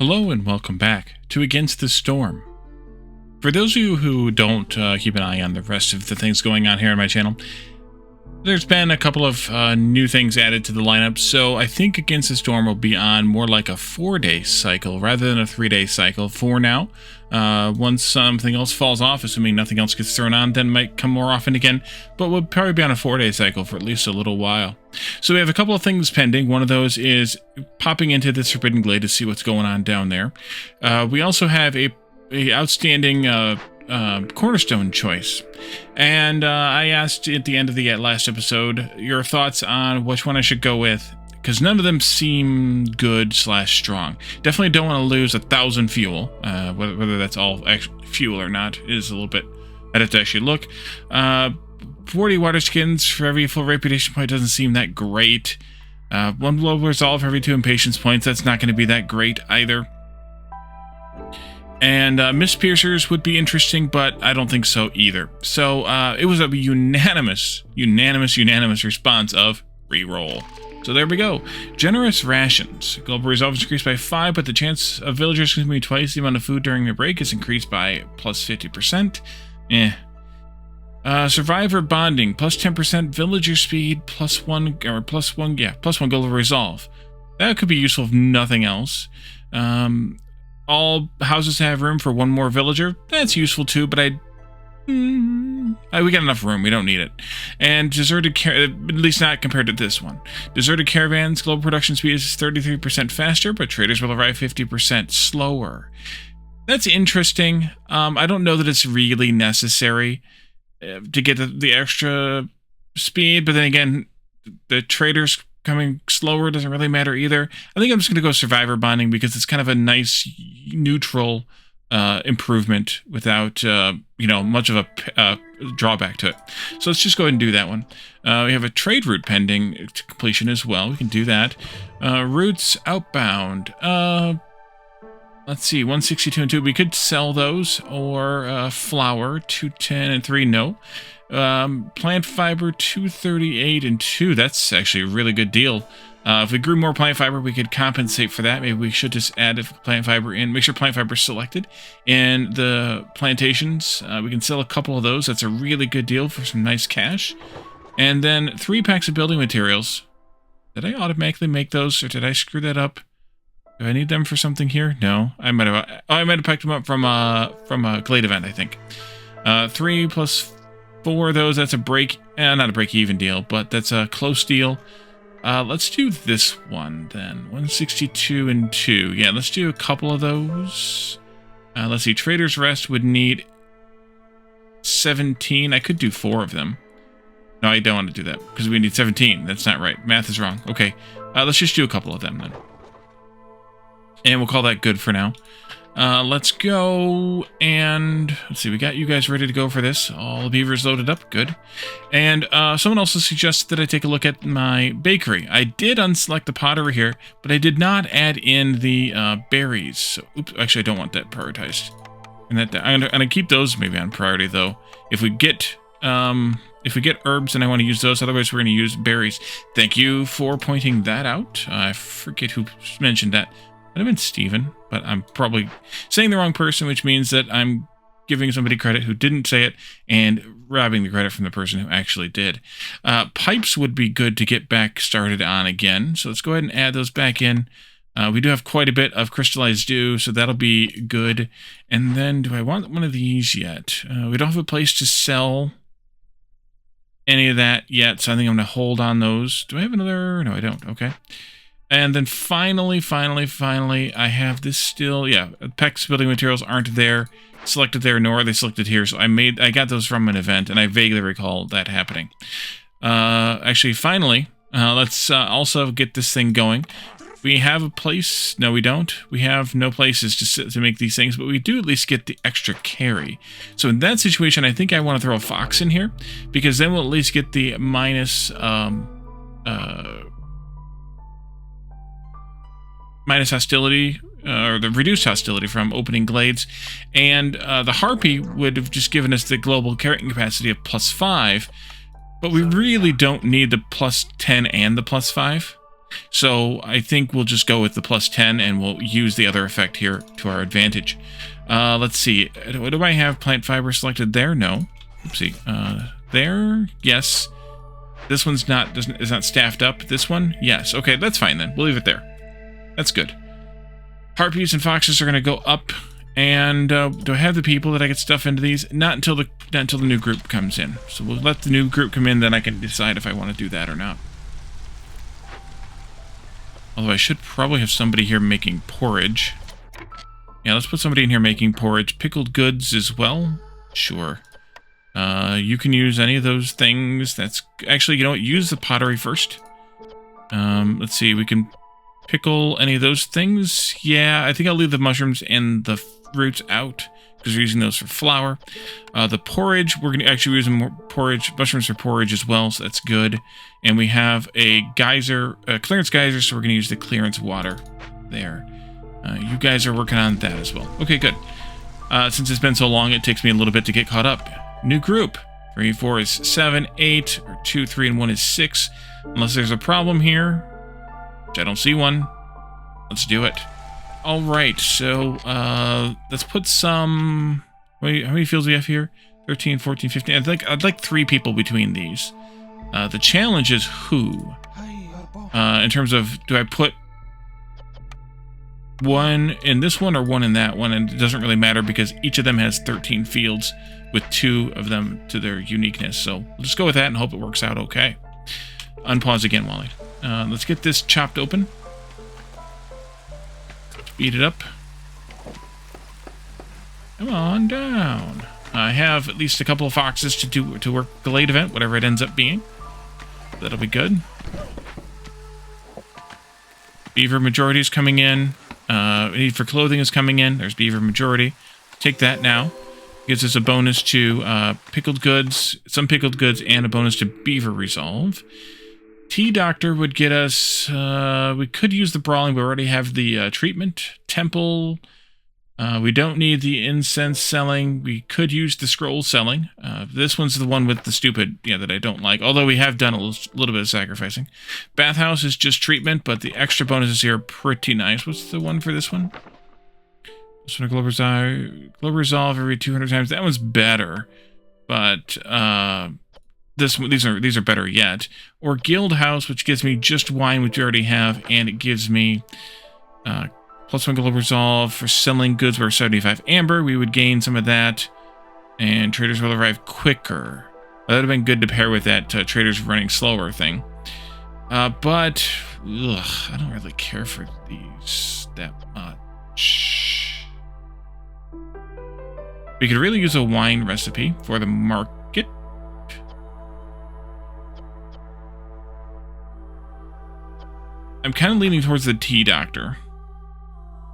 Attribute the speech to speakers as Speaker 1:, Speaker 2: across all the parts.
Speaker 1: Hello and welcome back to Against the Storm. For those of you who don't keep an eye on the rest of the things going on here on my channel, there's been a couple of new things added to the lineup, so I think Against the Storm will be on more like a 4-day cycle rather than a 3-day cycle for now. Once something else falls off, assuming nothing else gets thrown on, then it might come more often again, but we'll probably be on a 4-day cycle for at least a little while. So we have a couple of things pending. One of those is popping into this Forbidden Glade to see what's going on down there. We also have a outstanding cornerstone choice, and I asked at the end of the last episode your thoughts on which one I should go with, because none of them seem good / strong. Definitely don't want to lose 1,000 fuel. Whether that's all actual fuel or not is a little bit, I'd have to actually look. 40 water skins for every full reputation point doesn't seem that great. 1 blow resolve for every 2 impatience points, that's not going to be that great either. And Mist Piercers would be interesting, but I don't think so either. So it was a unanimous response of reroll. So there we go. Generous rations. Global resolve is increased by 5, but the chance of villagers consuming twice the amount of food during a break is increased by plus 50%. Survivor bonding, plus 10% villager speed, plus 1 global resolve. That could be useful if nothing else. All houses have room for 1 more villager. That's useful too, but we got enough room. We don't need it. And deserted at least not compared to this one. Deserted caravans, global production speed is 33% faster, but traders will arrive 50% slower. That's interesting. I don't know that it's really necessary to get the extra speed, but then again, the traders coming slower doesn't really matter either. I think I'm just going to go survivor bonding because it's kind of a nice neutral improvement without much of a drawback to it. So let's just go ahead and do that one. We have a trade route pending to completion as well. We can do that. Routes outbound. Let's see, 162 and 2. We could sell those, or flour 210 and 3. No. Plant fiber 238 and 2. That's actually a really good deal. If we grew more plant fiber, we could compensate for that. Maybe we should just add plant fiber in. Make sure plant fiber is selected in the plantations. We can sell a couple of those. That's a really good deal for some nice cash. And then 3 packs of building materials. Did I automatically make those, or did I screw that up? Do I need them for something here? No, I might have picked them up from a Glade event, I think. 3 plus 4 of those. That's a not a break even deal, but that's a close deal. Let's do this one then. 162 and 2. Yeah, let's do a couple of those. Let's see. Trader's Rest would need 17. I could do 4 of them. No, I don't want to do that because we need 17. That's not right. Math is wrong. Okay. Let's just do a couple of them then. And we'll call that good for now. Let's go and let's see. We got you guys ready to go for this. All the beavers loaded up. Good. And someone also suggested that I take a look at my bakery. I did unselect the pot over here, but I did not add in the berries. So, oops, actually, I don't want that prioritized. And I'm gonna keep those maybe on priority though. If we get herbs, then I want to use those. Otherwise, we're going to use berries. Thank you for pointing that out. I forget who mentioned that. Might have been Steven, but I'm probably saying the wrong person, which means that I'm giving somebody credit who didn't say it and robbing the credit from the person who actually did. Pipes would be good to get back started on again, so let's go ahead and add those back in. We do have quite a bit of crystallized dew, so that'll be good. And then, do I want one of these yet? We don't have a place to sell any of that yet, so I think I'm going to hold on those. Do I have another? No, I don't. Okay. And then finally, I have this still. Yeah, PEX building materials aren't there, selected there, nor are they selected here. So I got those from an event, and I vaguely recall that happening. Actually, finally, let's also get this thing going. We have a place. No, we don't. We have no places to make these things, but we do at least get the extra carry. So in that situation, I think I want to throw a fox in here, because then we'll at least get the minus hostility, or the reduced hostility from opening glades, and the harpy would have just given us the global carrying capacity of +5, but we really don't need the +10 and the +5. So I think we'll just go with the +10, and we'll use the other effect here to our advantage. Let's see. Do I have plant fiber selected there? No. Oopsie. There? Yes. This one's is not staffed up. This one? Yes. Okay, that's fine then. We'll leave it there. That's good. Harpies and foxes are going to go up. And do I have the people that I could stuff into these? Not until the new group comes in. So we'll let the new group come in, then I can decide if I want to do that or not. Although I should probably have somebody here making porridge. Yeah, let's put somebody in here making porridge. Pickled goods as well? Sure. You can use any of those things. That's actually, you know what? Use the pottery first. Let's see. We can pickle any of those things. Yeah, I think I'll leave the mushrooms and the roots out because we're using those for flour. The porridge, we're going to actually use more porridge, mushrooms for porridge as well, so that's good. And we have a geyser, a clearance geyser, so we're going to use the clearance water there. You guys are working on that as well. Okay, good. Since it's been so long, it takes me a little bit to get caught up. New group. 3, 4 is 7, 8, or 2, 3, and 1 is 6. Unless there's a problem here, which I don't see one. Let's do it. All right, so let's put some. Wait, how many fields do we have here? 13, 14, 15. I'd like 3 people between these. The challenge is who. In terms of, do I put 1 in this one or 1 in that one? And it doesn't really matter because each of them has 13 fields with 2 of them to their uniqueness. So we'll just go with that and hope it works out okay. Unpause again, Wally. Let's get this chopped open. Speed it up. Come on down. I have at least a couple of foxes to work the late event, whatever it ends up being. That'll be good. Beaver majority is coming in. Need for clothing is coming in. There's beaver majority. Take that now. Gives us a bonus to pickled goods, some pickled goods, and a bonus to beaver resolve. Tea doctor would get us. We could use the brawling. We already have the treatment temple. We don't need the incense selling. We could use the scroll selling. This one's the one with the stupid, that I don't like. Although we have done a little bit of sacrificing. Bathhouse is just treatment, but the extra bonuses here are pretty nice. What's the one for this one? This one, Global Resolve every 200 times. That one's better, but this one, these are better yet. Or Guild House, which gives me just wine, which we already have, and it gives me +1 Global Resolve for selling goods where 75 amber. We would gain some of that, and traders will arrive quicker. That would have been good to pair with that traders running slower thing. But I don't really care for these that much. We could really use a wine recipe for the market. I'm kind of leaning towards the tea doctor.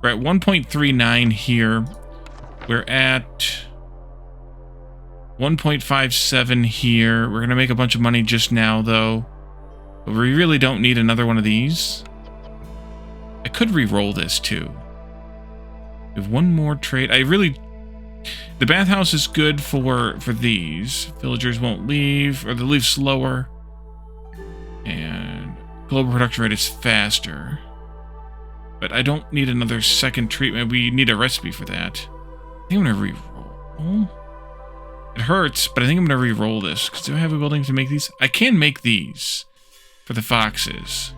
Speaker 1: We're at 1.39 here. We're at 1.57 here. We're going to make a bunch of money just now, though. But we really don't need another one of these. I could re-roll this, too. We have one more trade. The bathhouse is good for these. Villagers won't leave, or they'll leave slower. And global production rate is faster. But I don't need another second treatment. We need a recipe for that. I think I'm going to re-roll. It hurts, but I think I'm going to re-roll this. Because do I have a building to make these? I can make these for the foxes.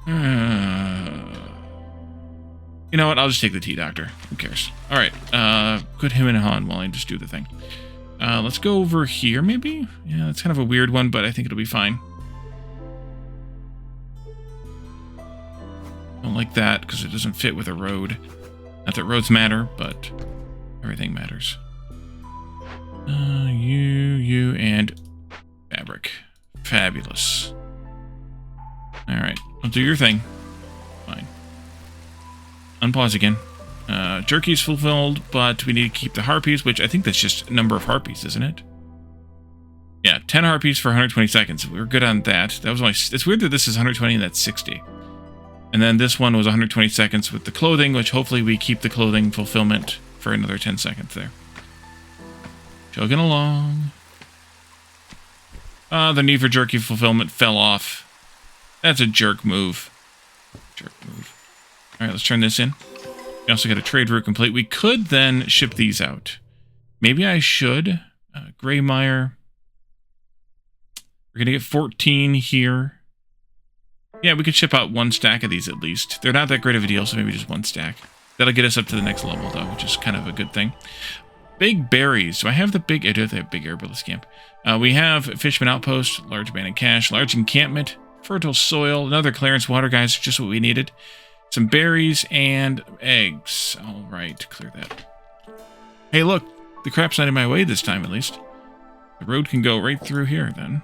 Speaker 1: You know what? I'll just take the tea doctor. Who cares? All right. Put him in Han while I just do the thing. Let's go over here, maybe? Yeah, that's kind of a weird one, but I think it'll be fine. Don't like that because it doesn't fit with a road. Not that roads matter, but everything matters. You, and fabric. Fabulous. All right. I'll do your thing. Fine. Unpause again. Jerky's fulfilled, but we need to keep the harpies, which I think that's just a number of harpies, isn't it? Yeah, 10 harpies for 120 seconds. We were good on that. That was only. It's weird that this is 120 and that's 60. And then this one was 120 seconds with the clothing, which hopefully we keep the clothing fulfillment for another 10 seconds there. Chugging along. The need for jerky fulfillment fell off. That's a jerk move. Jerk move. All right, let's turn this in. We also got a trade route complete. We could then ship these out. Maybe I should. Greymire. We're going to get 14 here. Yeah, we could ship out 1 stack of these at least. They're not that great of a deal, so maybe just 1 stack. That'll get us up to the next level, though, which is kind of a good thing. Big berries. Do I have the big... I do have the big herbalist camp. We have Fishman Outpost, large abandoned cache, large encampment, fertile soil, another clearance water, guys, just what we needed. Some berries and eggs. All right, clear that. Hey, look, the crap's not in my way this time, at least. The road can go right through here, then.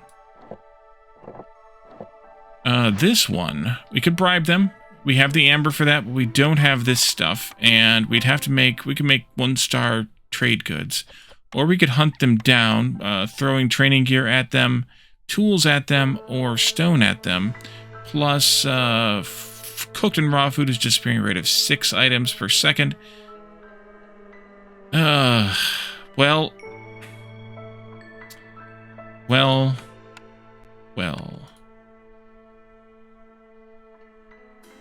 Speaker 1: This one, we could bribe them. We have the amber for that, but we don't have this stuff. And we'd have to make... We can make 1-star trade goods. Or we could hunt them down, throwing training gear at them, tools at them, or stone at them. Plus, cooked and raw food is disappearing rate of 6 items per second. Well.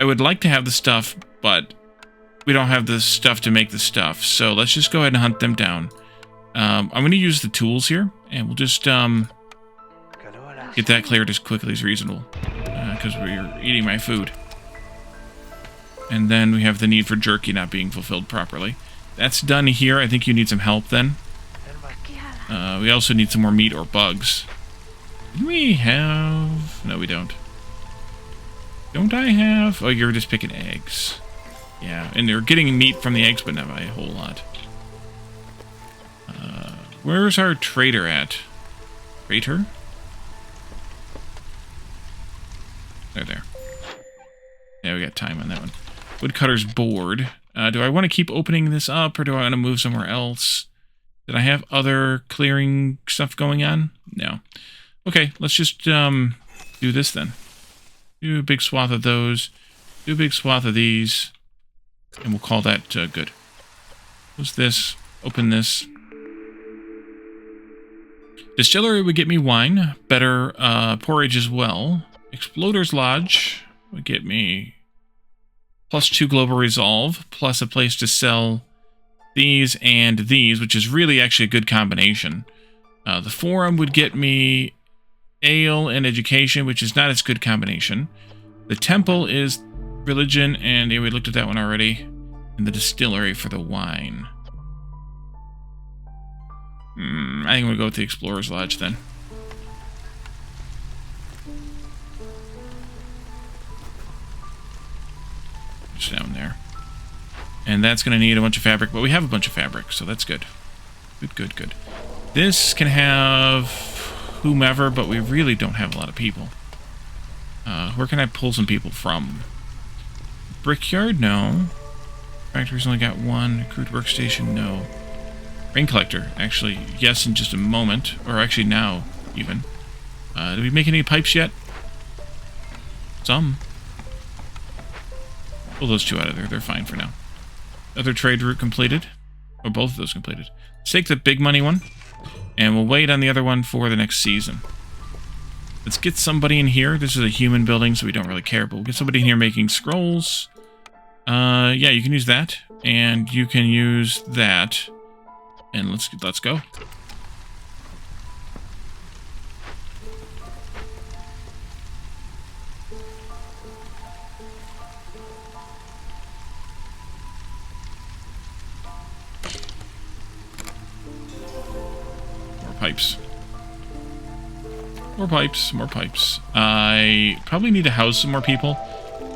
Speaker 1: I would like to have the stuff, but we don't have the stuff to make the stuff. So let's just go ahead and hunt them down. I'm going to use the tools here, and we'll just get that cleared as quickly as reasonable, because we're eating my food. And then we have the need for jerky not being fulfilled properly. That's done here. I think you need some help then. We also need some more meat or bugs. Do we have... No, we don't. Don't I have... Oh, you're just picking eggs. Yeah, and they're getting meat from the eggs, but not by a whole lot. Where's our trader at? Trader? There. Yeah, we got time on that one. Woodcutter's board. Do I want to keep opening this up, or do I want to move somewhere else? Did I have other clearing stuff going on? No. Okay, let's just do this then. Do a big swath of those. Do a big swath of these. And we'll call that good. Close this. Open this. Distillery would get me wine. Better porridge as well. Exploder's Lodge would get me +2 global resolve, plus a place to sell these and these, which is really actually a good combination. The Forum would get me ale and education, which is not as good combination. The Temple is religion, and we looked at that one already. And the Distillery for the wine. I think I'm going to go with the Explorer's Lodge then. Just down there. And that's going to need a bunch of fabric, but we have a bunch of fabric, so that's good. Good. This can have whomever, but we really don't have a lot of people. Where can I pull some people from? Brickyard? No. Factory's only got 1. Crude workstation? No. Rain collector? Actually, yes, in just a moment. Or actually now, even. Did we make any pipes yet? Some. Pull those 2 out of there. They're fine for now. Other trade route completed. Or both of those completed. Let's take the big money one. And we'll wait on the other one for the next season. Let's get somebody in here. This is a human building, so we don't really care. But we'll get somebody in here making scrolls. Yeah, you can use that. And you can use that. And let's go. Pipes. More pipes. I probably need to house some more people.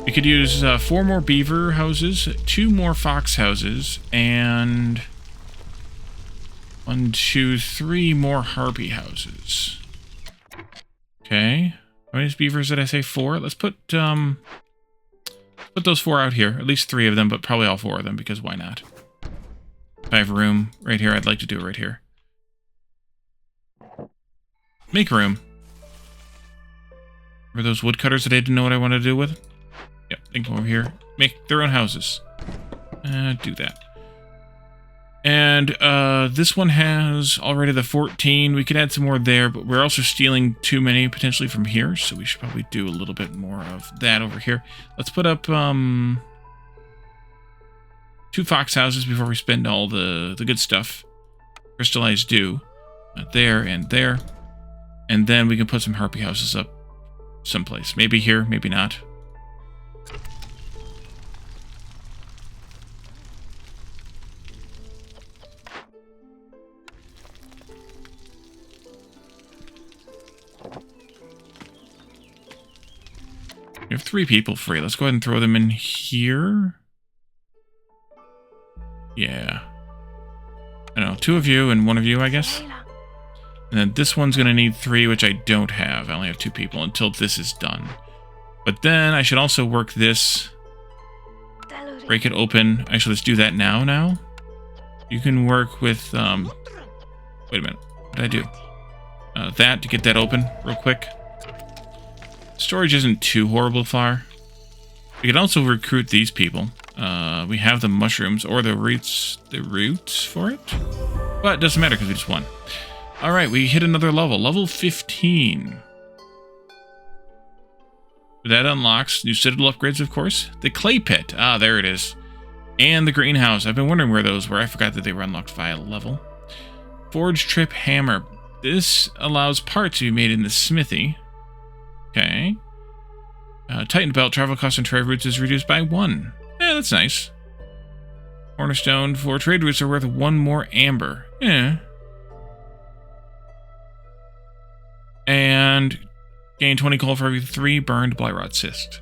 Speaker 1: We could use 4 more beaver houses, 2 more fox houses, and 1, 2, 3 more harpy houses. Okay. How many beavers did I say? 4? Let's put those 4 out here. At least 3 of them, but probably all 4 of them, because why not? If I have room right here, I'd like to do it right here. Make room. Remember those woodcutters that I didn't know what I wanted to do with? Yep, they can go over here. Make their own houses. Do that. And this one has already the 14. We could add some more there, but we're also stealing too many potentially from here, so we should probably do a little bit more of that over here. Let's put up 2 fox houses before we spend all the good stuff. Crystallized dew. There and there. And then we can put some harpy houses up someplace. Maybe here, maybe not. We have 3 people free. Let's go ahead and throw them in here. Yeah. I don't know, 2 of you and 1 of you, I guess. And then this one's going to need 3, which I don't have. I only have 2 people until this is done. But then I should also work this. Break it open. Actually, let's do that now. You can work with... wait a minute. What did I do? That to get that open real quick. Storage isn't too horrible far. We can also recruit these people. We have the mushrooms or the roots for it. But it doesn't matter because we just won. Alright, we hit another level. Level 15. That unlocks new citadel upgrades, of course. The clay pit. Ah, there it is. And the greenhouse. I've been wondering where those were. I forgot that they were unlocked via level. Forge trip hammer. This allows parts to be made in the smithy. Okay. Tightened belt. Travel cost and trade routes is reduced by 1. Yeah, that's nice. Cornerstone. 4 trade routes are worth 1 more amber. Yeah. And gain 20 coal for every 3 burned blyrot cyst.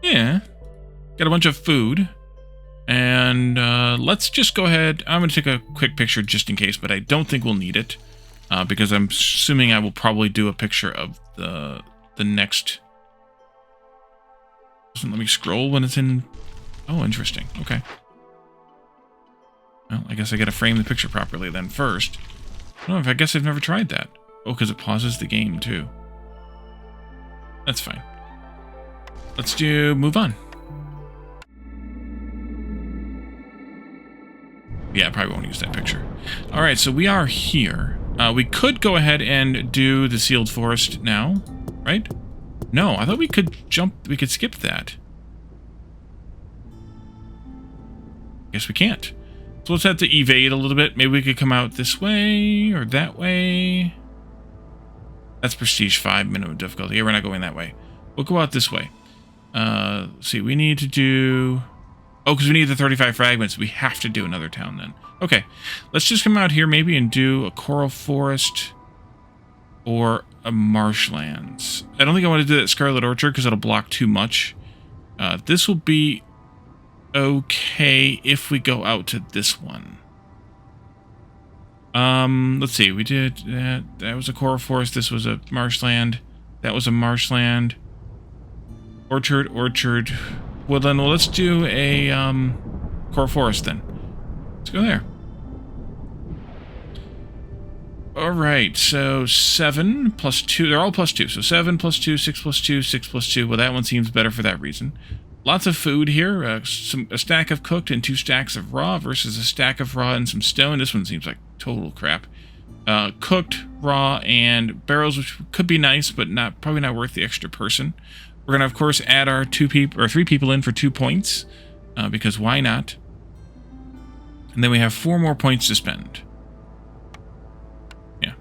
Speaker 1: Yeah. Got a bunch of food. And let's just go ahead. I'm going to take a quick picture just in case, but I don't think we'll need it. Because I'm assuming I will probably do a picture of the next... Doesn't let me scroll when it's in... Oh, interesting. Okay. Well, I guess I got to frame the picture properly then first. No, I guess I've never tried that. Oh, because it pauses the game, too. That's fine. Let's move on. Yeah, I probably won't use that picture. Alright, so we are here. We could go ahead and do the sealed forest now, right? No, I thought we could skip that. Guess we can't. So let's have to evade a little bit. Maybe we could come out this way or that way. That's prestige 5, minimum difficulty. Yeah, we're not going that way. We'll go out this way. Let's see, we need to do... Oh, because we need the 35 fragments. We have to do another town then. Okay, let's just come out here maybe and do a coral forest or a marshlands. I don't think I want to do that Scarlet Orchard because it'll block too much. This will be okay if we go out to this one. Let's see. We did that. That was a coral forest. This was a marshland. That was a marshland. Orchard. Woodland. Well, let's do a coral forest then. Let's go there. All right. So 7 plus 2. They're all plus 2. So 7 plus 2, 6 plus 2, 6 plus 2. Well, that one seems better for that reason. Lots of food here. A stack of cooked and 2 stacks of raw versus a stack of raw and some stone. This one seems like total crap. Cooked, raw, and barrels, which could be nice, but probably not worth the extra person. We're gonna, of course, add our 3 people in for 2 points, because why not? And then we have 4 more points to spend. Yeah.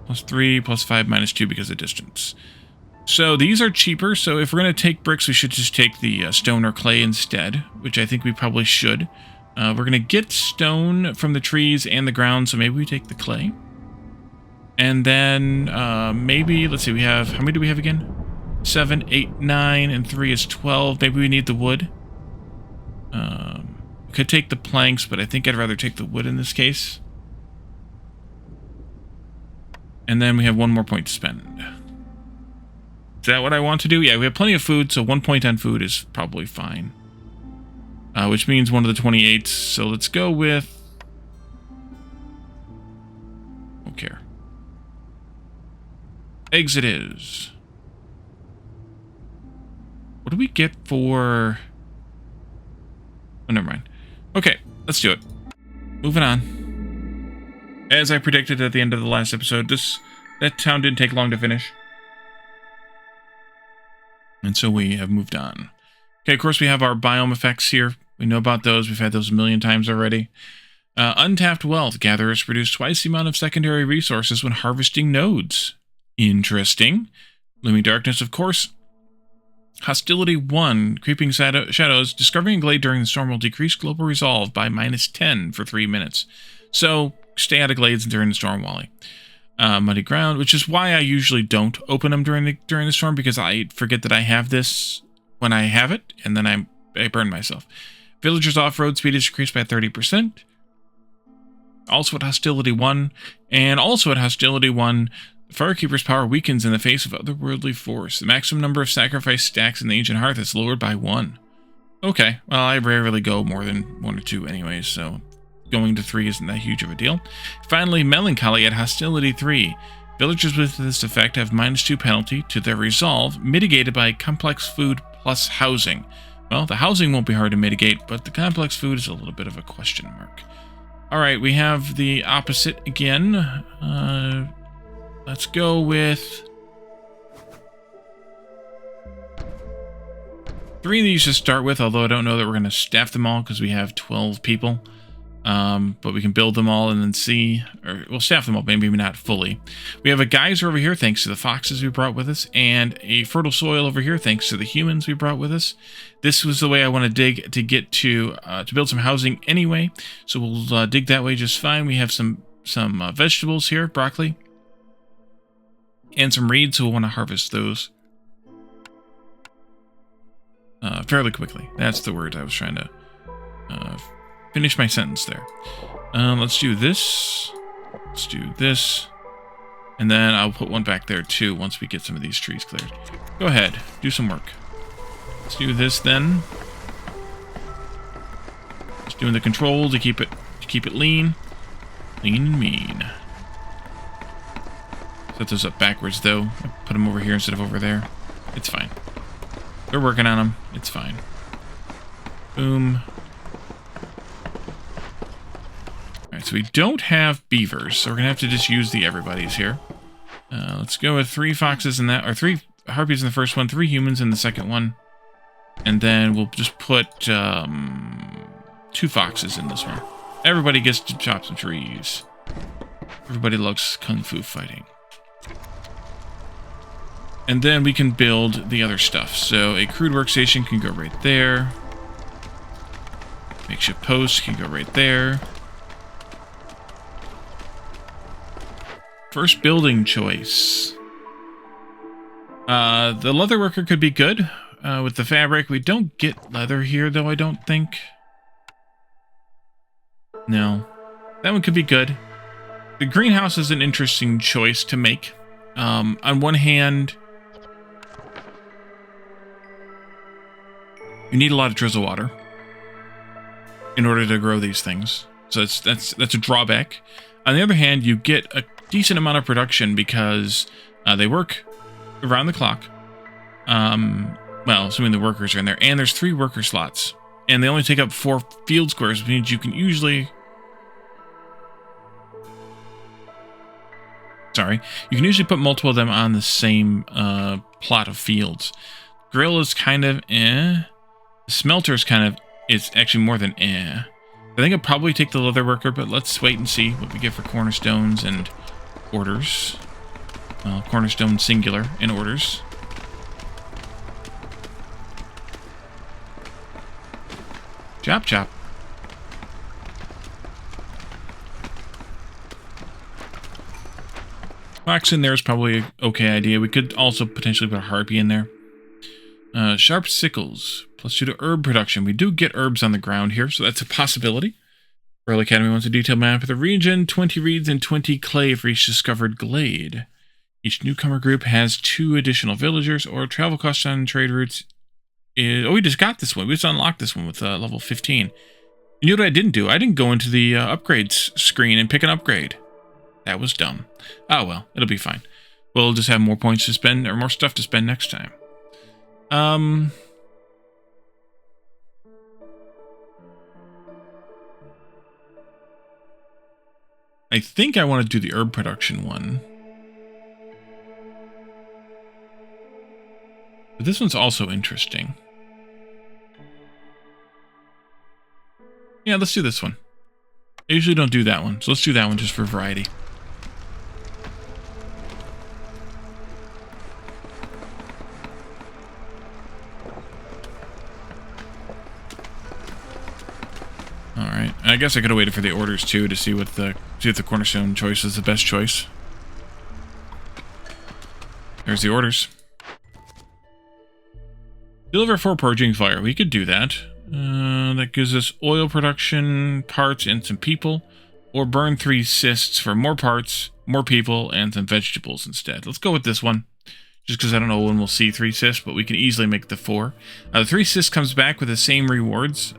Speaker 1: Plus 3, plus 5, minus 2 because of distance. So these are cheaper, so if we're going to take bricks, we should just take the stone or clay instead, which I think we probably should. We're going to get stone from the trees and the ground, so maybe we take the clay. And then maybe, let's see, we have, how many do we have again? 7, 8, 9, and 3 is 12. Maybe we need the wood. We could take the planks, but I think I'd rather take the wood in this case. And then we have 1 more point to spend. Is that what I want to do? Yeah, we have plenty of food, so 1 point on food is probably fine. Which means one of the 28s, so let's go with... Don't care. Eggs it is. What do we get for... Oh, never mind. Okay, let's do it. Moving on. As I predicted at the end of the last episode, that town didn't take long to finish. And so we have moved on. Okay, of course we have our biome effects here. We know about those. We've had those a million times already. Untapped wealth. Gatherers produce twice the amount of secondary resources when harvesting nodes. Interesting. Looming darkness, of course. Hostility 1. Creeping shadows. Discovering a glade during the storm will decrease global resolve by -10 for 3 minutes. So, stay out of glades during the storm, Wally. Muddy ground, which is why I usually don't open them during the storm, because I forget that I have this when I have it, and then I burn myself. Villagers off-road speed is decreased by 30%. Also at Hostility 1. And also at Hostility 1, Firekeeper's power weakens in the face of otherworldly force. The maximum number of sacrifice stacks in the Ancient Hearth is lowered by 1. Okay, well, I rarely go more than 1 or 2 anyways, so going to 3 isn't that huge of a deal. Finally, Melancholy at Hostility 3. Villagers with this effect have -2 penalty to their resolve, mitigated by complex food plus housing. Well, the housing won't be hard to mitigate, but the complex food is a little bit of a question mark. Alright, we have the opposite again. Let's go with 3 of these to start with, although I don't know that we're going to staff them all because we have 12 people. But we can build them all and then see, or we'll staff them all, maybe not fully. We have a geyser over here thanks to the foxes we brought with us, and a fertile soil over here thanks to the humans we brought with us. This was the way I want to dig to get to build some housing anyway, so we'll dig that way just fine. We have some vegetables here, broccoli, and some reeds, so we'll want to harvest those fairly quickly. That's the word I was trying to finish my sentence there. Let's do this. Let's do this. And then I'll put one back there too once we get some of these trees cleared. Go ahead, do some work. Let's do this then. Just doing the control to keep it lean. Lean and mean. Set those up backwards though. I put them over here instead of over there. It's fine. We're working on them. It's fine. Boom. Alright, so we don't have beavers, so we're gonna have to just use the everybody's here. Let's go with 3 foxes in that, or 3 harpies in the first one, 3 humans in the second one. And then we'll just put 2 foxes in this one. Everybody gets to chop some trees. Everybody loves kung fu fighting. And then we can build the other stuff. So a crude workstation can go right there. Makeshift post can go right there. First building choice. The leather worker could be good. With the fabric, we don't get leather here, though, I don't think. No. That one could be good. The greenhouse is an interesting choice to make. On one hand, you need a lot of drizzle water in order to grow these things. So that's a drawback. On the other hand, you get a decent amount of production because they work around the clock. Well, assuming the workers are in there. And there's 3 worker slots. And they only take up 4 field squares, which means you can usually... Sorry. You can usually put multiple of them on the same plot of fields. Grill is kind of eh. The smelter is kind of... It's actually more than eh. I think I'll probably take the leather worker, but let's wait and see what we get for cornerstones and orders. Well, cornerstone singular in orders. Chop, chop. Fox in there is probably an okay idea. We could also potentially put a harpy in there. Sharp sickles. +2 to herb production. We do get herbs on the ground here, so that's a possibility. Royal Academy wants a detailed map of the region. 20 reeds and 20 clay for each discovered glade. Each newcomer group has 2 additional villagers, or travel costs on trade routes. Oh, we just got this one. We just unlocked this one with level 15. You know what I didn't do? I didn't go into the upgrades screen and pick an upgrade. That was dumb. Oh well, it'll be fine. We'll just have more points to spend, or more stuff to spend next time. I think I want to do the herb production one. But this one's also interesting. Yeah, let's do this one. I usually don't do that one, so let's do that one just for variety. Alright, I guess I could have waited for the orders too to see if the cornerstone choice is the best choice. There's the orders. Deliver 4 purging fire. We could do that. That gives us oil production, parts, and some people. Or burn 3 cysts for more parts, more people, and some vegetables instead. Let's go with this one. Just because I don't know when we'll see 3 cysts, but we can easily make the 4. The 3 cysts comes back with the same rewards,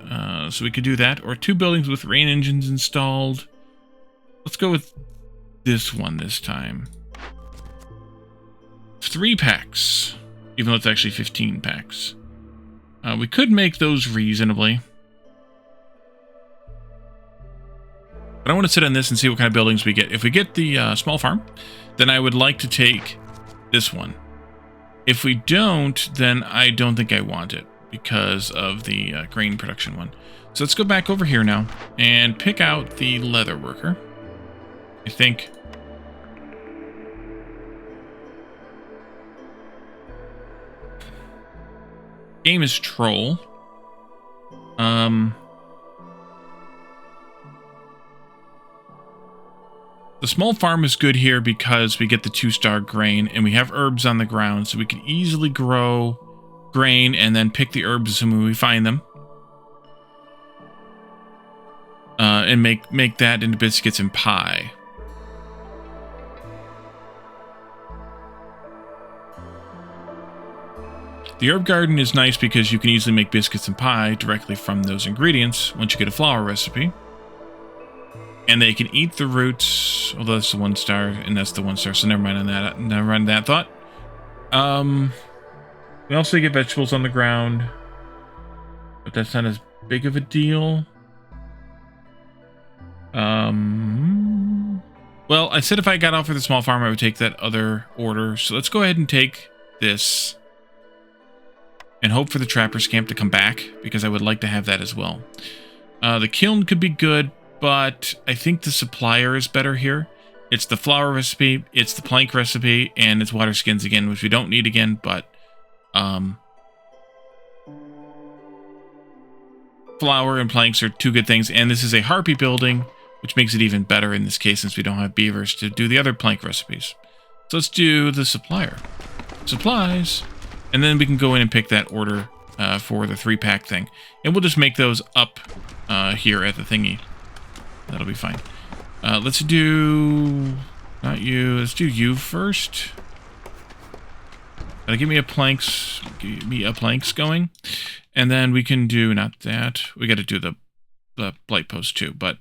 Speaker 1: so we could do that. Or 2 buildings with rain engines installed. Let's go with this one this time. 3 packs, even though it's actually 15 packs. We could make those reasonably. But I want to sit on this and see what kind of buildings we get. If we get the small farm, then I would like to take this one. If we don't, then I don't think I want it because of the grain production one. So let's go back over here now and pick out the leather worker. I think. Game is troll. The small farm is good here because we get the 2-star grain and we have herbs on the ground, so we can easily grow grain and then pick the herbs when we find them. And make that into biscuits and pie. The herb garden is nice because you can easily make biscuits and pie directly from those ingredients once you get a flour recipe. And they can eat the roots, although that's the 1-star, and that's the 1-star, so never mind on that. Never mind that thought. We also get vegetables on the ground, but that's not as big of a deal. Well, I said if I got off for the small farm, I would take that other order. So let's go ahead and take this and hope for the trapper's camp to come back, because I would like to have that as well. The kiln could be good, but I think the supplier is better here. It's the flour recipe, it's the plank recipe, and it's water skins again, which we don't need again, but flour and planks are 2 good things, and this is a harpy building, which makes it even better in this case since we don't have beavers to do the other plank recipes. So let's do the supplier. Supplies. And then we can go in and pick that order for the 3-pack thing. And we'll just make those up here at the thingy. That'll be fine. Let's do... Not you. Let's do you first. Give me a planks. Give me a planks going. And then we can do... Not that. We got to do the blight post too. But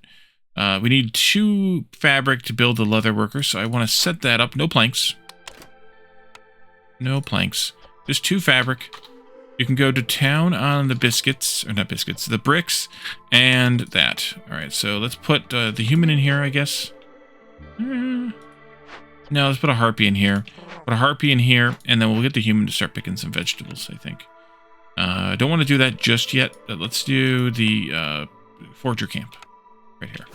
Speaker 1: we need 2 fabric to build the leather worker. So I want to set that up. No planks. No planks. Just 2 fabric. You can go to town on the biscuits, or not biscuits, the bricks, and that. Alright, so let's put the human in here, I guess. No, let's put a harpy in here. Put a harpy in here, and then we'll get the human to start picking some vegetables, I think. I don't want to do that just yet, but let's do the forger camp right here.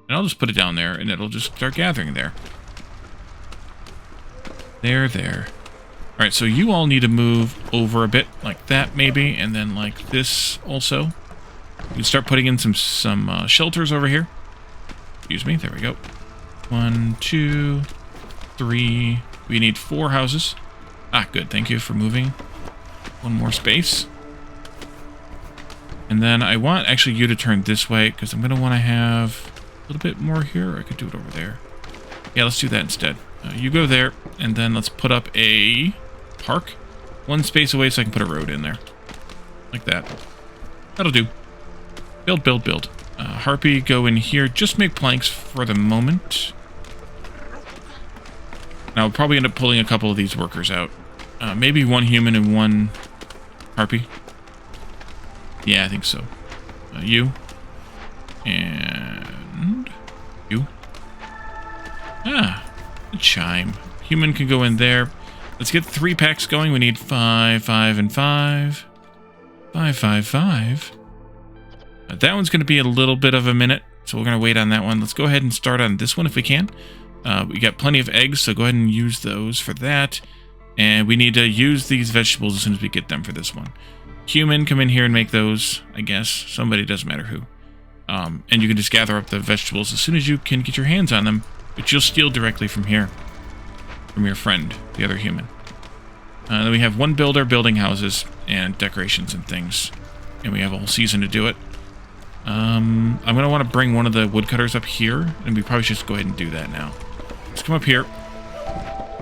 Speaker 1: And I'll just put it down there, and it'll just start gathering there. There. Alright, so you all need to move over a bit, like that maybe, and then like this also. We can start putting in some shelters over here. Excuse me, there we go. 1, 2, 3. We need 4 houses. Ah, good, thank you for moving. 1 more space. And then I want actually you to turn this way, because I'm going to want to have a little bit more here. I could do it over there. Yeah, let's do that instead. You go there, and then let's put up a... park 1 space away so I can put a road in there. Like that. That'll do. Build. Harpy, go in here. Just make planks for the moment. Now, we'll probably end up pulling a couple of these workers out. Maybe 1 human and 1 harpy. Yeah, I think so. You. And... you. Ah, a chime. Human can go in there. Let's get 3 packs going. We need 5, 5, and 5. 5, 5, 5. That one's going to be a little bit of a minute, so we're going to wait on that one. Let's go ahead and start on this one if we can. We got plenty of eggs, so go ahead and use those for that. And we need to use these vegetables as soon as we get them for this one. Human, come in here and make those, I guess. Somebody, doesn't matter who. And you can just gather up the vegetables as soon as you can get your hands on them, which you'll steal directly from here. From your friend, the other human. Then we have one builder building houses and decorations and things. And we have a whole season to do it. I'm going to want to bring one of the woodcutters up here, and we probably should just go ahead and do that now. Let's come up here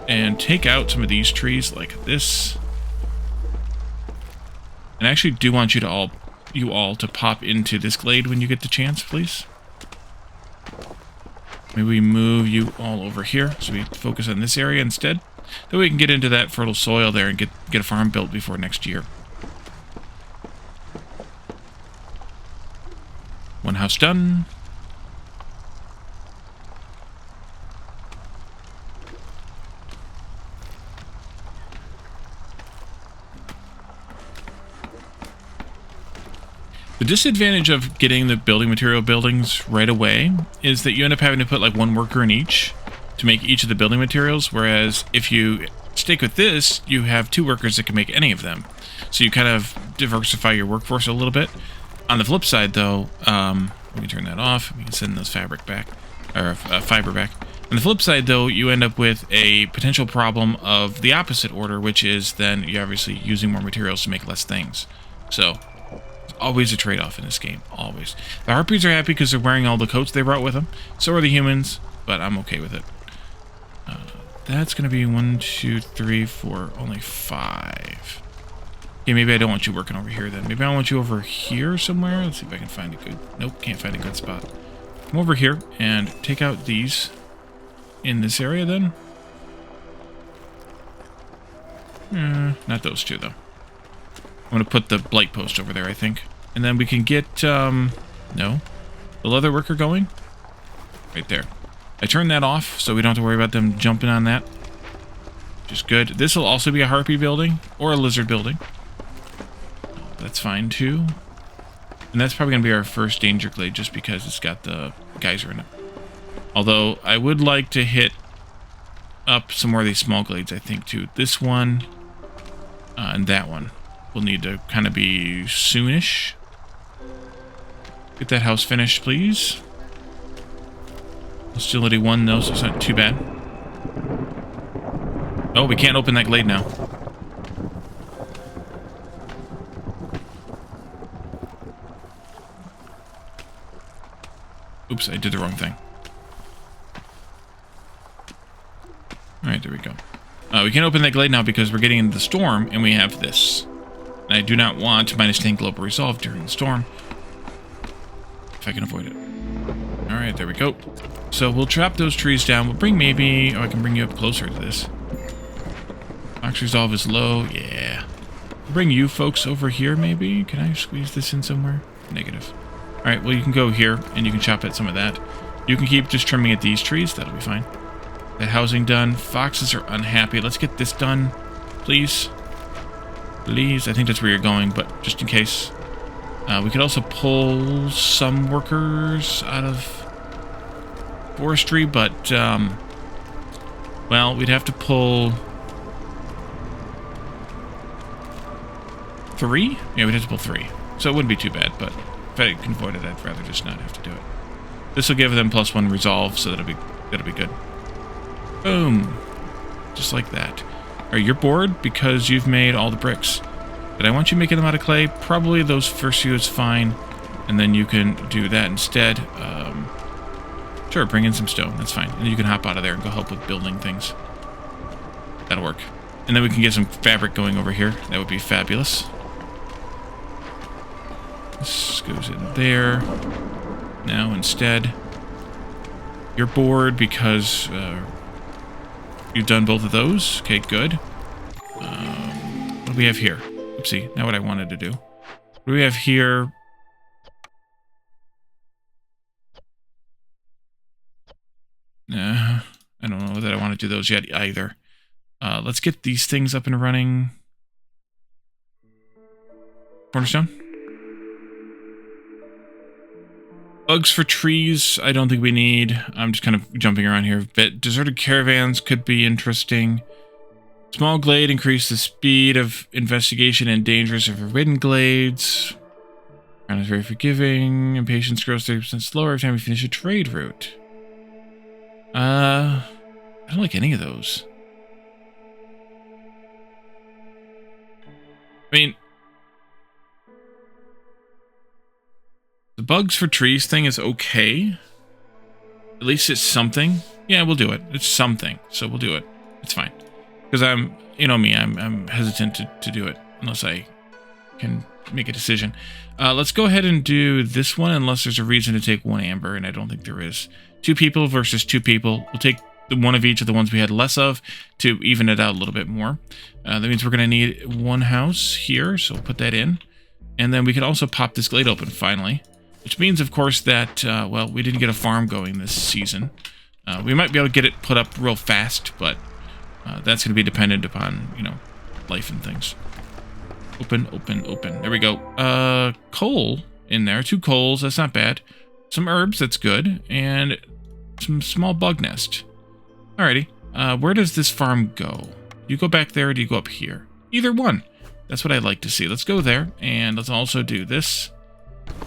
Speaker 1: and take out some of these trees like this. And I actually do want you all to pop into this glade when you get the chance, please. Maybe we move you all over here so we focus on this area instead. That way we can get into that fertile soil there and get a farm built before next year. One house done. The disadvantage of getting the building material buildings right away is that you end up having to put like one worker in each to make each of the building materials, whereas if you stick with this, you have 2 workers that can make any of them. So you kind of diversify your workforce a little bit. On the flip side, though, we can turn that off. We can send those fiber back. On the flip side, though, you end up with a potential problem of the opposite order, which is then you're obviously using more materials to make less things. So, it's always a trade-off in this game. Always. The Harpies are happy because they're wearing all the coats they brought with them. So are the humans, but I'm okay with it. That's going to be 1, 2, 3, 4, only 5. Okay, maybe I don't want you working over here then. Maybe I want you over here somewhere. Let's see if I can find a good... Nope, can't find a good spot. Come over here and take out these in this area then. Not those 2 though. I'm going to put the blight post over there, I think. And then we can get, no, the leather worker going. Right there. I turned that off so we don't have to worry about them jumping on that. Which is good. This will also be a harpy building or a lizard building. That's fine too. And that's probably going to be our first danger glade just because it's got the geyser in it. Although I would like to hit up some more of these small glades, I think, too. This one and that one will need to kind of be soonish. Get that house finished, please. Hostility 1, though, so it's not too bad. Oh, we can't open that glade now. Oops, I did the wrong thing. Alright, there we go. We can't open that glade now because we're getting into the storm, and we have this. And I do not want -10 global resolve during the storm. If I can avoid it. Alright, there we go. So we'll chop those trees down. We'll bring maybe... Oh, I can bring you up closer to this. Fox resolve is low. Yeah. We'll bring you folks over here, maybe? Can I squeeze this in somewhere? Negative. Alright, well, you can go here, and you can chop at some of that. You can keep just trimming at these trees. That'll be fine. That housing done. Foxes are unhappy. Let's get this done, please. Please. I think that's where you're going, but just in case. We could also pull some workers out of forestry, but, well, we'd have to pull 3? Yeah, we'd have to pull 3. So it wouldn't be too bad, but if I can avoid it, I'd rather just not have to do it. This will give them +1 resolve, so that'll be good. Boom. Just like that. Alright, you're bored because you've made all the bricks. But I want you making them out of clay. Probably those first few is fine. And then you can do that instead. Sure, bring in some stone. That's fine. And you can hop out of there and go help with building things. That'll work. And then we can get some fabric going over here. That would be fabulous. This goes in there. Now instead, you're bored because you've done both of those. Okay, good. What do we have here? Oopsie, not what I wanted to do. What do we have here? I don't know that I want to do those yet either. Let's get these things up and running. Cornerstone. Bugs for trees, I don't think we need. I'm just kind of jumping around here a bit. Deserted caravans could be interesting. Small glade, increase the speed of investigation and dangers of forbidden glades. Ground is very forgiving. Impatience grows 30% slower every time we finish a trade route. I don't like any of those. I mean, the bugs for trees thing is okay. At least it's something. Yeah, we'll do it. It's something, so we'll do it. It's fine. Because I'm, you know me, I'm hesitant to do it unless I can make a decision. Let's go ahead and do this one unless there's a reason to take one amber, and I don't think there is. 2 people versus 2 people. We'll take the one of each of the ones we had less of to even it out a little bit more. That means we're going to need 1 house here, so we'll put that in. And then we can also pop this glade open finally, which means, of course, that, well, we didn't get a farm going this season. We might be able to get it put up real fast, but that's going to be dependent upon, you know, life and things. Open, open, open. There we go. Coal in there. 2 coals. That's not bad. Some herbs. That's good. And some small bug nest. Alrighty. Where does this farm go? Do you go back there or do you go up here? Either one. That's what I'd like to see. Let's go there. And let's also do this.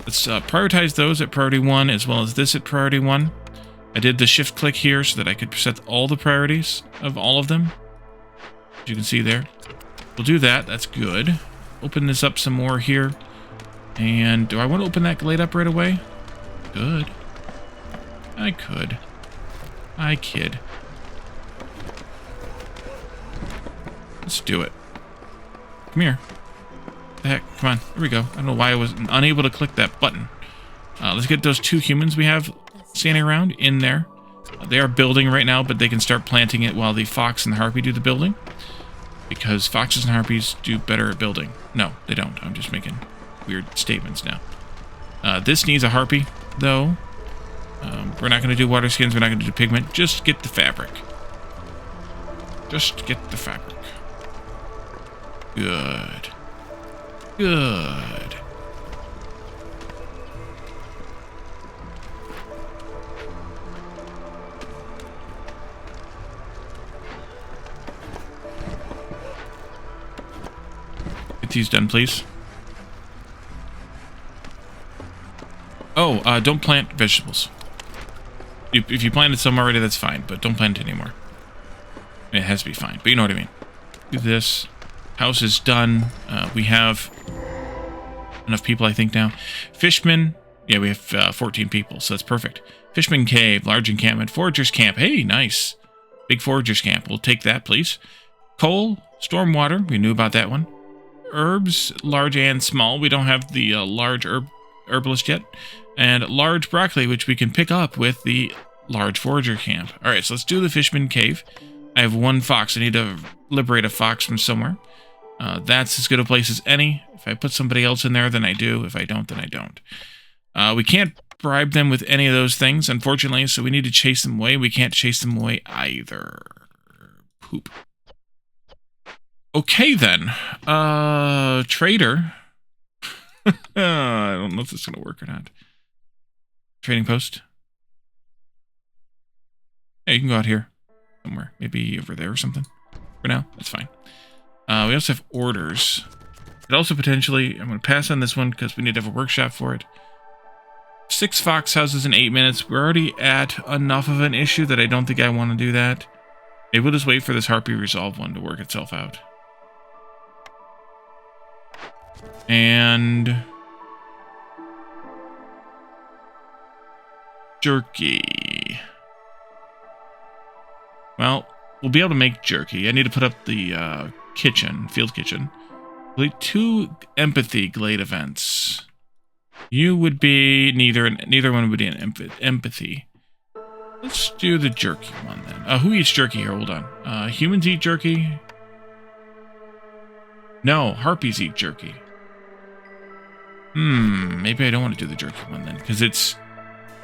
Speaker 1: Let's prioritize those at priority 1 as well as this at priority 1. I did the shift click here so that I could set all the priorities of all of them. As you can see there. We'll do that. That's good. Open this up some more here. And do I want to open that glade up right away? Good. I could. I kid. Let's do it. Come here. What the heck? Come on. Here we go. I don't know why I was unable to click that button. Let's get those 2 humans we have standing around in there. They are building right now, but they can start planting it while the fox and the harpy do the building. Because foxes and harpies do better at building. No, they don't. I'm just making weird statements now. This needs a harpy, though. We're not going to do water skins. We're not going to do pigment. Just get the fabric. Just get the fabric. Good. Good. Get these done, please. Oh, don't plant vegetables. If you planted some already, that's fine, but don't plant it anymore. It has to be fine, but you know what I mean. Do this. House is done. We have enough people, I think, now. Fishman. Yeah, we have 14 people, so that's perfect. Fishman Cave, large encampment. Foragers Camp. Hey, nice. Big Foragers Camp. We'll take that, please. Coal, stormwater. We knew about that one. Herbs, large and small. We don't have the large herbalist yet. And large broccoli, which we can pick up with the large forager camp. All right, so let's do the Fishman Cave. I have 1 fox. I need to liberate a fox from somewhere. That's as good a place as any. If I put somebody else in there, then I do. If I don't, then I don't. We can't bribe them with any of those things, unfortunately, so we need to chase them away. We can't chase them away either. Poop. Okay, then. Trader. I don't know if this is going to work or not. Trading post. Yeah, you can go out here somewhere. Maybe over there or something. For now, that's fine. We also have orders. But also potentially, I'm going to pass on this one because we need to have a workshop for it. 6 fox houses in 8 minutes. We're already at enough of an issue that I don't think I want to do that. Maybe we'll just wait for this Harpy Resolve one to work itself out. And jerky. Well, we'll be able to make jerky. I need to put up the kitchen, field kitchen. We'll do 2 empathy glade events. You would be neither one would be an empathy. Let's do the jerky one then. Who eats jerky here? Hold on. Humans eat jerky. No, harpies eat jerky. Maybe I don't want to do the jerky one then, because it's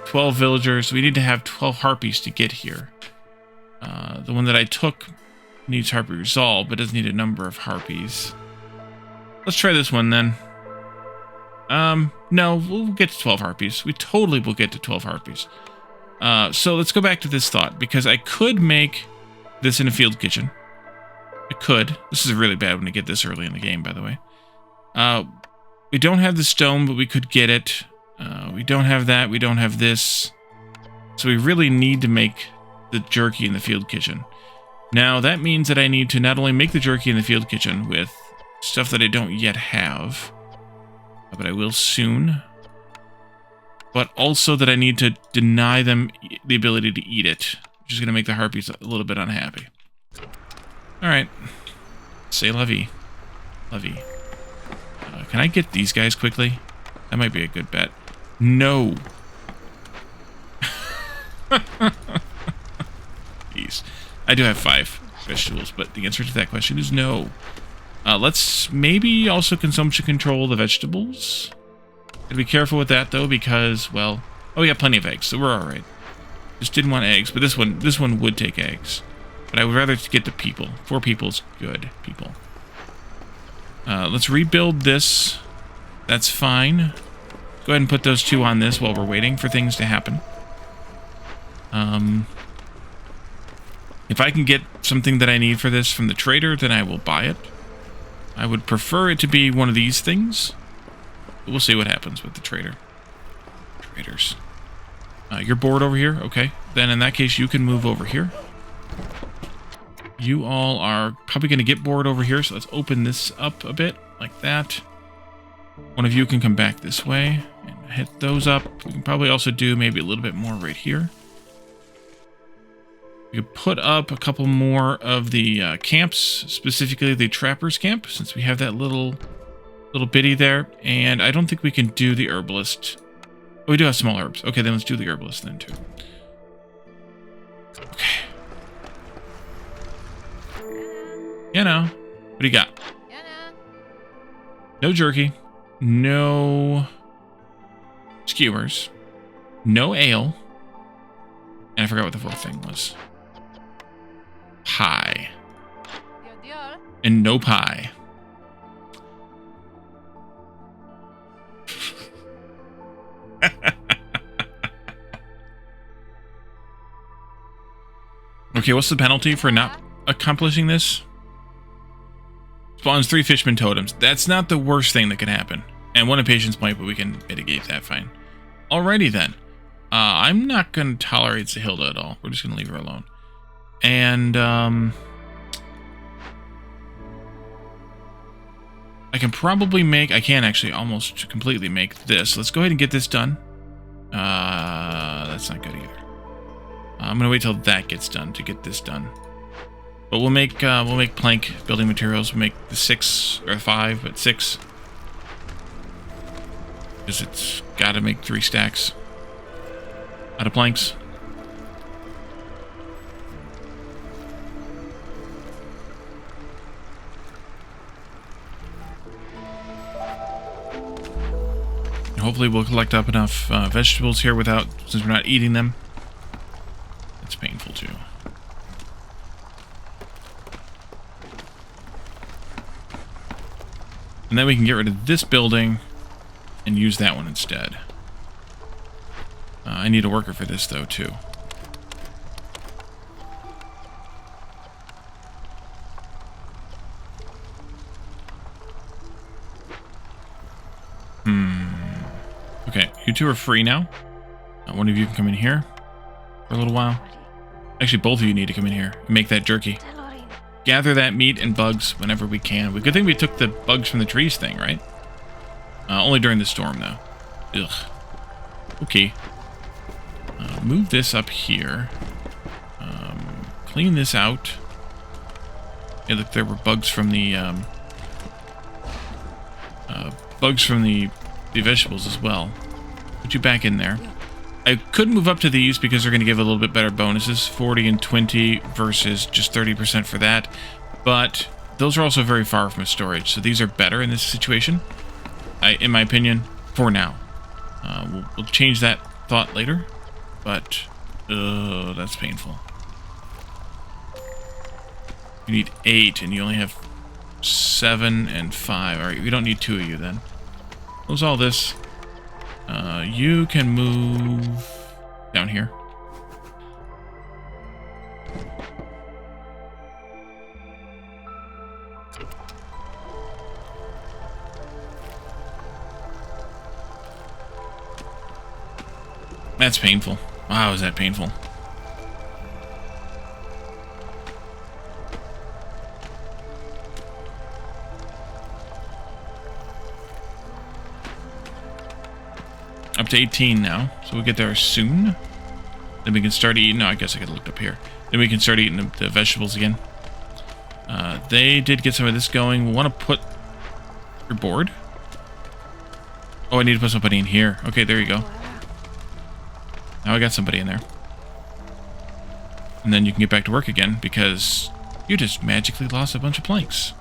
Speaker 1: 12 villagers. We need to have 12 harpies to get here. The one that I took needs harpy resolve, but doesn't need a number of harpies. Let's try this one then. No, we'll get to 12 harpies. We totally will get to 12 harpies. So let's go back to this thought, because I could make this in a field kitchen. I could. This is really bad when I get this early in the game, by the way. We don't have the stone, but we could get it. We don't have that. We don't have this. So we really need to make the jerky in the field kitchen. Now, that means that I need to not only make the jerky in the field kitchen with stuff that I don't yet have, but I will soon, but also that I need to deny them the ability to eat it, which is going to make the harpies a little bit unhappy. Alright. C'est la vie. La vie. Can I get these guys quickly? That might be a good bet. No. Jeez. I do have 5 vegetables, but the answer to that question is no. Let's maybe also consumption control the vegetables. Gotta be careful with that though, because, well, oh, we got plenty of eggs, so we're alright. Just didn't want eggs, but this one would take eggs. But I would rather get the people. 4 people's good people. Let's rebuild this. That's fine. Go ahead and put those 2 on this while we're waiting for things to happen. If I can get something that I need for this from the trader, then I will buy it. I would prefer it to be one of these things. But we'll see what happens with the trader. Traders. You're bored over here? Okay. Then in that case, you can move over here. You all are probably going to get bored over here, so let's open this up a bit, like that. One of you can come back this way and hit those up. We can probably also do maybe a little bit more right here. We could put up a couple more of the camps, specifically the trapper's camp, since we have that little bitty there. And I don't think we can do the herbalist. Oh, we do have small herbs. Okay, then let's do the herbalist then too. Okay. You know, what do you got? No jerky, no skewers, no ale, and I forgot what the 4th thing was. Pie. And no pie. Okay, what's the penalty for not accomplishing this? Spawns 3 fishman totems. That's not the worst thing that can happen. And 1 impatience point, but we can mitigate that fine. Alrighty then. I'm not going to tolerate Zahilda at all. We're just going to leave her alone. And, I can probably make... I can actually almost completely make this. Let's go ahead and get this done. That's not good either. I'm going to wait till that gets done to get this done. But we'll make plank building materials. We'll make the 6 or 5, but 6. Because it's got to make 3 stacks out of planks. And hopefully we'll collect up enough vegetables here without, since we're not eating them. It's painful too. And then we can get rid of this building and use that one instead. I need a worker for this, though, too. Okay, you 2 are free now. One of you can come in here for a little while. Actually, both of you need to come in here and make that jerky. Gather that meat and bugs whenever we can. Good thing we took the bugs from the trees thing, right? Only during the storm, though. Ugh. Okay. Move this up here. Clean this out. Yeah, look, there were bugs from the vegetables as well. Put you back in there. I could move up to these because they're going to give a little bit better bonuses. 40 and 20 versus just 30% for that. But those are also very far from storage, so these are better in this situation, in my opinion, for now. We'll change that thought later, but that's painful. You need 8, and you only have 7 and 5. All right, we don't need 2 of you then. Close all this. You can move down here. That's painful. Wow, is that painful? Up to 18 now, so we'll get there soon. Then we can start eating. No, I guess I could look up here. Then we can start eating the vegetables again. They did get some of this going. We'll want to put your board. Oh, I need to put somebody in here. Okay, there you go. Now I got somebody in there. And then you can get back to work again because you just magically lost a bunch of planks.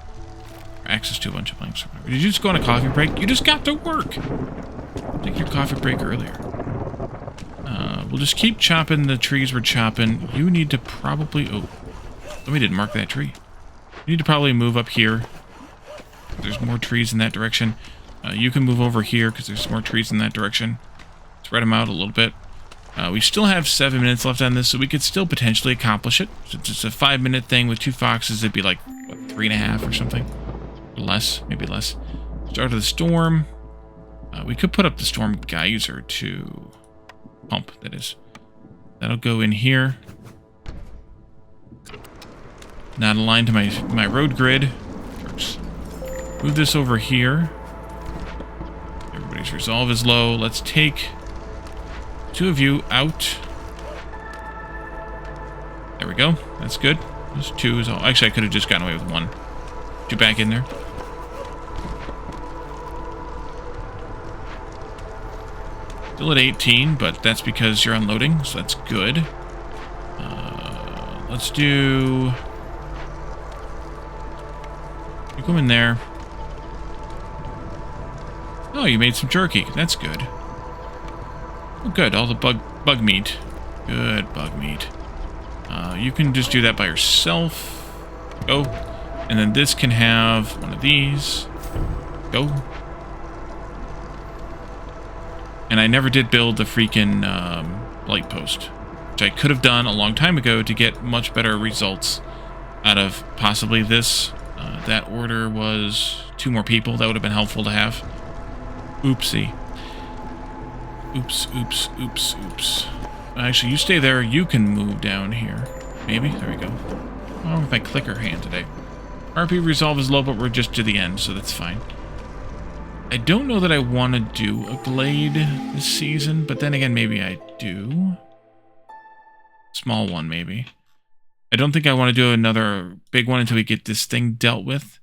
Speaker 1: Or access to a bunch of planks. Did you just go on a coffee break? You just got to work. Take your coffee break earlier. We'll just keep chopping the trees we're chopping. You need to probably... Oh, somebody didn't mark that tree. You need to probably move up here. There's more trees in that direction. You can move over here because there's more trees in that direction. Spread them out a little bit. We still have 7 minutes left on this, so we could still potentially accomplish it. Since it's a 5-minute thing with 2 foxes, it'd be like, what, 3.5 or something? Or less, maybe less. Start of the storm. We could put up the storm geyser to pump, that is. That'll go in here. Not aligned to my road grid. Works. Move this over here. Everybody's resolve is low. Let's take 2 of you out. There we go. That's good. There's 2 is all. Actually, I could have just gotten away with 1. Get you back in there. Still at 18, but that's because you're unloading, so that's good. Let's do... You come in there. Oh, you made some jerky. That's good. Oh, good. All the bug meat. Good bug meat. You can just do that by yourself. Go. And then this can have one of these. Go. And I never did build the freaking light post, which I could have done a long time ago to get much better results out of possibly this. That order was 2 more people. That would have been helpful to have. Oopsie. Oops, oops, oops, oops. Actually, you stay there. You can move down here. Maybe? There we go. What's wrong with my clicker hand today? RP resolve is low, but we're just to the end, so that's fine. I don't know that I want to do a glade this season, but then again, maybe I do. Small one, maybe. I don't think I want to do another big one until we get this thing dealt with.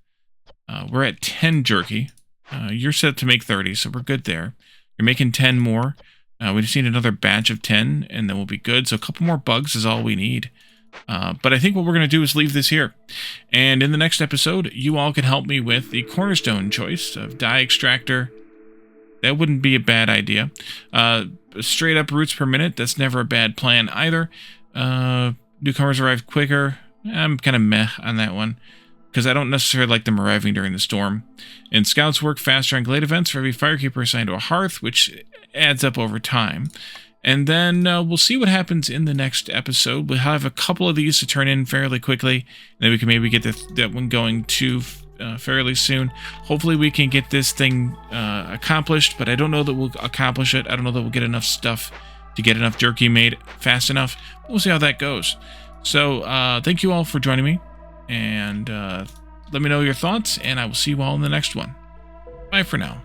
Speaker 1: We're at 10 jerky. You're set to make 30, so we're good there. You're making 10 more. We just need another batch of 10, and then we'll be good. So a couple more bugs is all we need. But I think what we're going to do is leave this here. And in the next episode, you all can help me with the cornerstone choice of dye extractor. That wouldn't be a bad idea. Straight up roots per minute, that's never a bad plan either. Newcomers arrive quicker. I'm kind of meh on that one, because I don't necessarily like them arriving during the storm. And scouts work faster on glade events for every firekeeper assigned to a hearth, which adds up over time. And then we'll see what happens in the next episode. We'll have a couple of these to turn in fairly quickly, and then we can maybe get that one going too fairly soon. Hopefully we can get this thing accomplished, but I don't know that we'll accomplish it. I don't know that we'll get enough stuff to get enough jerky made fast enough. We'll see how that goes. So thank you all for joining me, and let me know your thoughts, and I will see you all in the next one. Bye for now.